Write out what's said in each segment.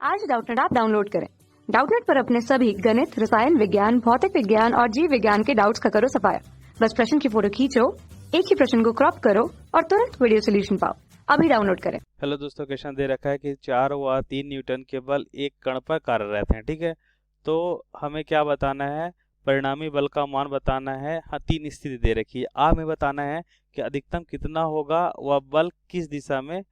आज Doubtnut app download करें। Doubtnut पर अपने सभी गणित, रसायन विज्ञान, भौतिक विज्ञान और जीव विज्ञान के डाउट्स का करो सफाया। बस प्रश्न की फोटो खींचो, एक ही प्रश्न को क्रॉप करो और तुरंत वीडियो सोल्यूशन पाओ। अभी डाउनलोड करें। हेलो दोस्तों, क्वेश्चन दे रखा है कि 4 व 3 न्यूटन के बल एक कण पर कार्यरत हैं। ठीक है, तो हमें क्या बताना है? परिणामी बल का मान बताना है। हाँ, 3 स्थिति दे रखी है। हमें बताना है कि अधिकतम कितना होगा, वह बल किस दिशा में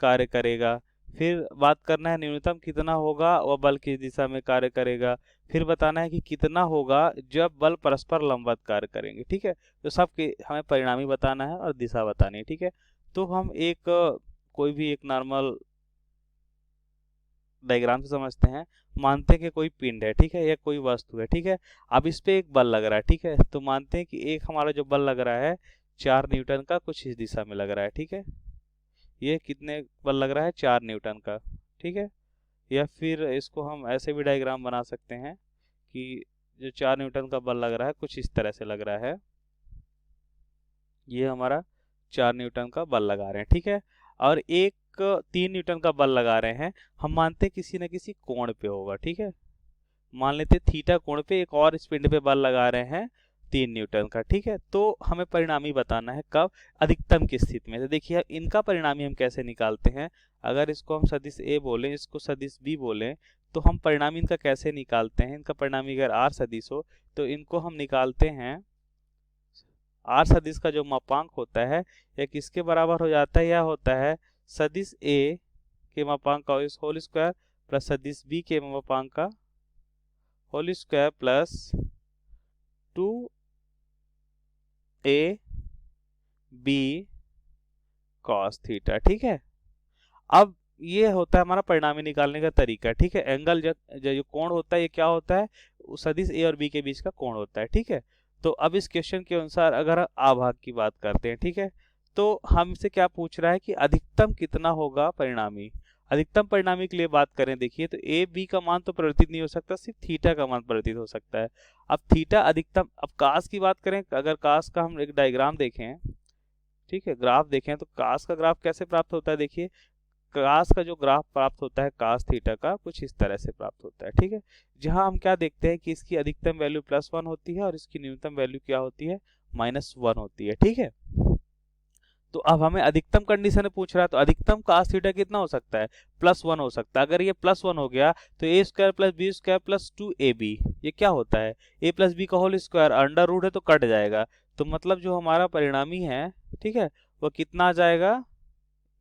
कार्य करेगा। फिर बात करना है न्यूनतम कितना होगा, वह बल किस दिशा में कार्य करेगा। फिर बताना है कि कितना होगा जब बल परस्पर लंबवत कार्य करेंगे। ठीक है, तो सबके हमें परिणामी बताना है और दिशा बतानी है। ठीक है, तो हम कोई भी एक नॉर्मल डायग्राम से समझते हैं। मानते हैं कि कोई पिंड है, ठीक है, या कोई वस्तु है। ठीक है, अब इस पे एक बल लग रहा है। ठीक है, तो मानते हैं कि एक हमारा जो बल लग रहा है 4 न्यूटन का कुछ इस दिशा में लग रहा है। ठीक है, ये कितने बल लग रहा है? 4 न्यूटन का। ठीक है, या फिर इसको हम ऐसे भी डायग्राम बना सकते हैं कि जो 4 न्यूटन का बल लग रहा है कुछ इस तरह से लग रहा है। ये हमारा 4 न्यूटन का बल लगा रहे हैं। ठीक है, और एक 3 न्यूटन का बल लगा रहे हैं। हम मानते हैं किसी न किसी कोण पे होगा। ठीक है, मान लेते हैं थीटा कोण पे एक और इस पिंड पे बल लगा रहे हैं 3 न्यूटन का। ठीक है, तो हमें परिणामी बताना है कब? अधिकतम की स्थिति में। तो देखिए इनका परिणामी हम कैसे निकालते हैं। अगर इसको हम सदिश ए बोलें, इसको सदिश बी बोलें, तो हम परिणामी इनका कैसे निकालते हैं? इनका परिणामी अगर आर सदिश हो तो इनको हम निकालते हैं। आर सदिश का जो मापांक होता है यह किसके बराबर हो जाता है? यह होता है सदिश ए के मापांक का होल स्क्वायर प्लस सदिश बी के मापांक का whole square plus 2a b cos theta. ठीक है, अब ये होता है हमारा परिणामी निकालने का तरीका। ठीक है, एंगल जो कोण होता है ये क्या होता है? सदिश ए और बी के बीच का कोण होता है। ठीक है, तो अब इस क्वेश्चन के अनुसार अगर आभाग की बात करते हैं, ठीक है, तो हमसे क्या पूछ रहा है कि अधिकतम कितना होगा परिणामी। अधिकतम परिणामी के लिए बात करें, देखिए तो ए बी का मान तो परिवर्तित नहीं हो सकता, सिर्फ थीटा का मान परिवर्तित हो सकता है। अब थीटा अधिकतम, अब कास की बात करें, अगर कास का हम एक डायग्राम देखें, ठीक है, ग्राफ देखें, तो कास का ग्राफ कैसे प्राप्त होता है? देखिए कास का जो ग्राफ प्राप्त होता है कास थीटा का कुछ इस तरह से प्राप्त होता है। ठीक है, जहां हम क्या देखते हैं कि इसकी अधिकतम वैल्यू +1 होती है और इसकी न्यूनतम वैल्यू क्या होती है? -1 होती है। ठीक है, तो अब हमें अधिकतम कंडीशन में पूछ रहा है, तो अधिकतम कास थीटा कितना हो सकता है? +1 हो सकता है। अगर ये +1 हो गया तो a square plus b square plus 2ab, ये क्या होता है? a प्लस बी का होल स्क्वायर, अंडर रूट है तो कट जाएगा, तो मतलब जो हमारा परिणामी है, ठीक है, वो कितना आ जाएगा?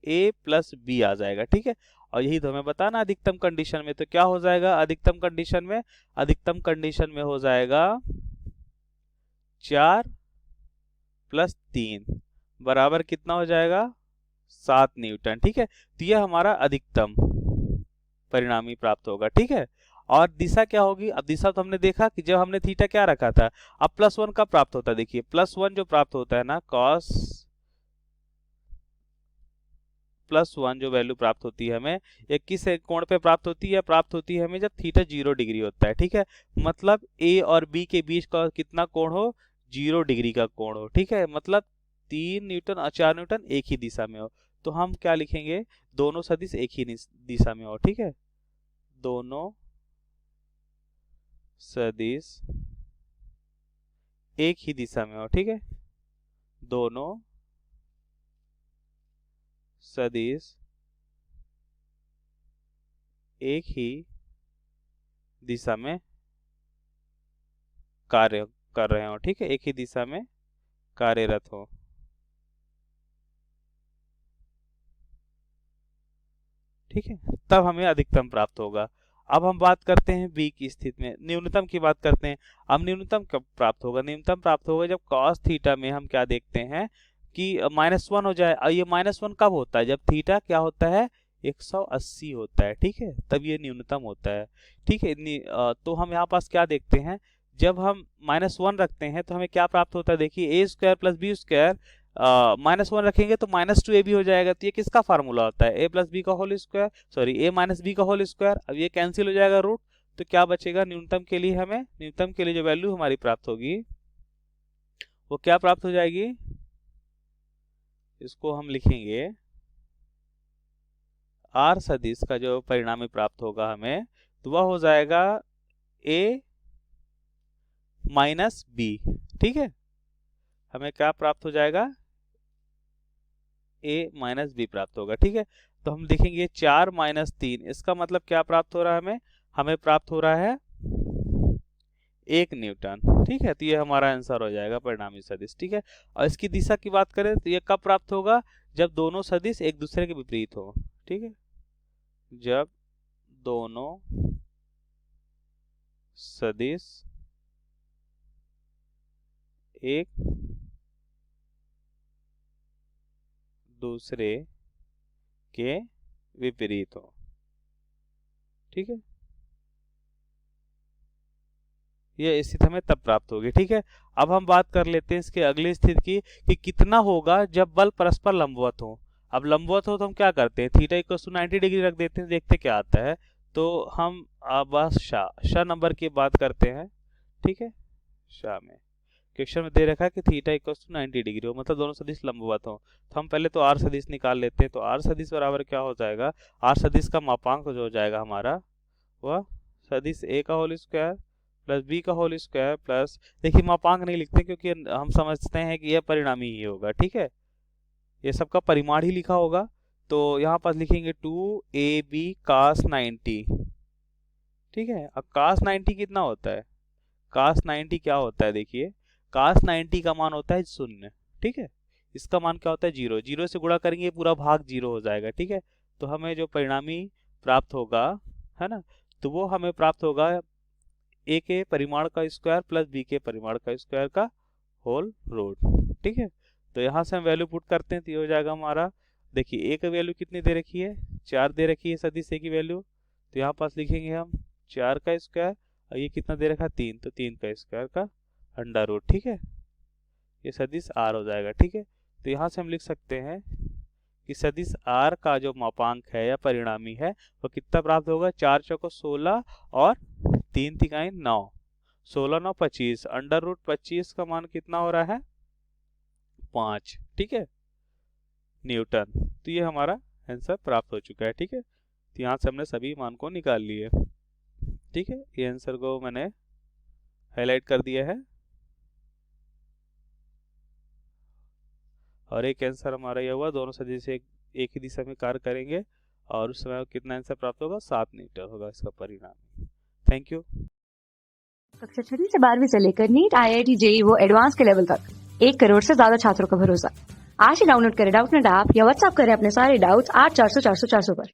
a प्लस बी आ जाएगा। ठीक है, और यही तो हमें बताना अधिकतम कंडीशन में। तो क्या हो जाएगा अधिकतम कंडीशन में? अधिकतम कंडीशन में हो जाएगा 4 प्लस 3 बराबर कितना हो जाएगा? 7 न्यूटन। ठीक है, तो यह हमारा अधिकतम परिणामी प्राप्त होगा। ठीक है, और दिशा क्या होगी? अब दिशा तो हमने देखा कि जब हमने थीटा क्या रखा था। अब +1 का प्राप्त होता है, देखिए +1 जो प्राप्त होता है ना, cos +1 जो वैल्यू प्राप्त होती है हमें, ये किस कोण पे प्राप्त होती है? प्राप्त होती है हमें जब थीटा 0 डिग्री होता है। ठीक है, मतलब ए और बी के बीच का कितना कोण हो? 0 डिग्री का कोण हो। ठीक है, मतलब 3 न्यूटन और 4 न्यूटन एक ही दिशा में हो। तो हम क्या लिखेंगे? दोनों सदिश एक ही दिशा में हो। ठीक है, दोनों सदिश एक ही दिशा में हो। ठीक है, दोनों सदिश एक ही दिशा में कार्य कर रहे हो। ठीक है, एक ही दिशा में कार्यरत हो। ठीक है, तब हमें अधिकतम प्राप्त होगा। अब हम बात करते हैं बी की स्थिति में, न्यूनतम की बात करते हैं। अब न्यूनतम कब प्राप्त होगा? न्यूनतम प्राप्त होगा जब cos थीटा में हम क्या देखते हैं कि -1 हो जाए। और ये -1 कब होता है? जब थीटा क्या होता है? 180 होता है। ठीक है, तब ये न्यूनतम होता है। ठीक है, तो हम यहाँ पास क्या देखते हैं, जब हम -1 रखते हैं तो हमें क्या प्राप्त होता है? देखिए a square plus b square, -1 रखेंगे तो -2ab हो जाएगा। तो ये किसका फार्मूला होता है? a प्लस बी का whole square, sorry a minus b का होल स्क्वायर। अब ये कैंसिल हो जाएगा रूट, तो क्या बचेगा? न्यूनतम के लिए हमें, न्यूनतम के लिए जो वैल्यू हमारी प्राप्त होगी वो क्या प्राप्त हो जाएगी? इसको हम लिखेंगे आर सदिश का जो परिणामी प्राप्त होगा हमें, तो वह हो जाएगा a माइनस बी। ठीक है, हमें क्या प्राप्त हो जाएगा, a माइनस बी प्राप्त होगा। ठीक है, तो हम देखेंगे 4 माइनस 3, इसका मतलब क्या प्राप्त हो रहा है हमें, हमें प्राप्त हो रहा है 1 न्यूटन। ठीक है, तो ये हमारा आंसर हो जाएगा परिणामी सदिश। ठीक है, और इसकी दिशा की बात करें तो ये कब प्राप्त होगा, जब दोनों सदिश एक दूसरे के विपरीत हो। ठीक है, जब दोनों सदिश एक दूसरे के विपरीत हो। ठीक है, यह स्थिति हमें तब प्राप्त होगी। ठीक है, अब हम बात कर लेते हैं इसके अगली स्थिति की कि कितना होगा जब बल परस्पर लंबवत हो। अब लंबवत हो तो हम क्या करते हैं, थीटा इक्वल टू 90 डिग्री रख देते हैं, देखते क्या आता है। तो हम बस शाह नंबर की बात करते हैं। ठीक है, शाह में क्वेश्चन में दे रखा है कि थीटा इक्वल टू 90 डिग्री हो, मतलब दोनों सदिश लंबवत हो। तो हम पहले तो आर सदिश निकाल लेते हैं। तो आर सदिश बराबर क्या हो जाएगा, आर सदिश का मापांक जो हो जाएगा हमारा, वह सदिश ए का होल स्क्वायर प्लस बी का होल स्क्वायर प्लस, देखिए मापांक नहीं लिखते क्योंकि हम समझते हैं कि यह परिणामी ही होगा। ठीक है, ये सबका परिमाण ही लिखा होगा। तो यहाँ पर लिखेंगे 2ab cos 90। ठीक है, अब cos 90 कितना होता है, cos 90 क्या होता है, देखिए cos 90 का मान होता है 0। ठीक है, इसका मान क्या होता है 0, 0 से गुणा करेंगे पूरा भाग 0 हो जाएगा। ठीक है, तो हमें जो परिणामी प्राप्त होगा, है ना, तो वो हमें प्राप्त होगा a के परिमाण का स्क्वायर प्लस b के परिमाण का स्क्वायर का होल रूट। ठीक है, तो यहाँ से हम वैल्यू पुट करते हैं तो ये हो जाएगा हमारा, देखिए a का वैल्यू कितनी दे रखी है, 4 दे रखी है सदिश a की वैल्यू। तो यहाँ पास लिखेंगे हम 4 का स्क्वायर, और ये कितना दे रखा है 3, तो 3 का स्क्वायर का अंडर रूट। ठीक है, ये सदिश r हो जाएगा। ठीक है, तो यहाँ से हम लिख सकते हैं कि सदिश r का जो मापांक है या परिणामी है वो कितना प्राप्त होगा, 4 चौको 16 और 3 तिहाई 9, 16 9 25, अंडर रूट 25 का मान कितना हो रहा है 5। ठीक है, न्यूटन। तो ये हमारा आंसर प्राप्त हो चुका है। ठीक है, तो यहाँ से हमने सभी मान को निकाल लिए। ठीक है, ये आंसर को मैंने हाईलाइट कर दिया है। और एक आंसर हमारा यह हुआ, दोनों सदिश एक ही दिशा में कार्य करेंगे, और उस समय कितना आंसर प्राप्त होगा, 7 न्यूटन होगा इसका परिणाम। Thank you. कक्षा 6 से 12वीं से लेकर नीट, IIT, JEE वो एडवांस के लेवल तक 1 करोड़ से ज्यादा छात्रों का भरोसा। आज ही डाउनलोड करें डाउटनेट ऐप या व्हाट्सएप करें अपने सारे डाउट्स 8400 400 400 पर।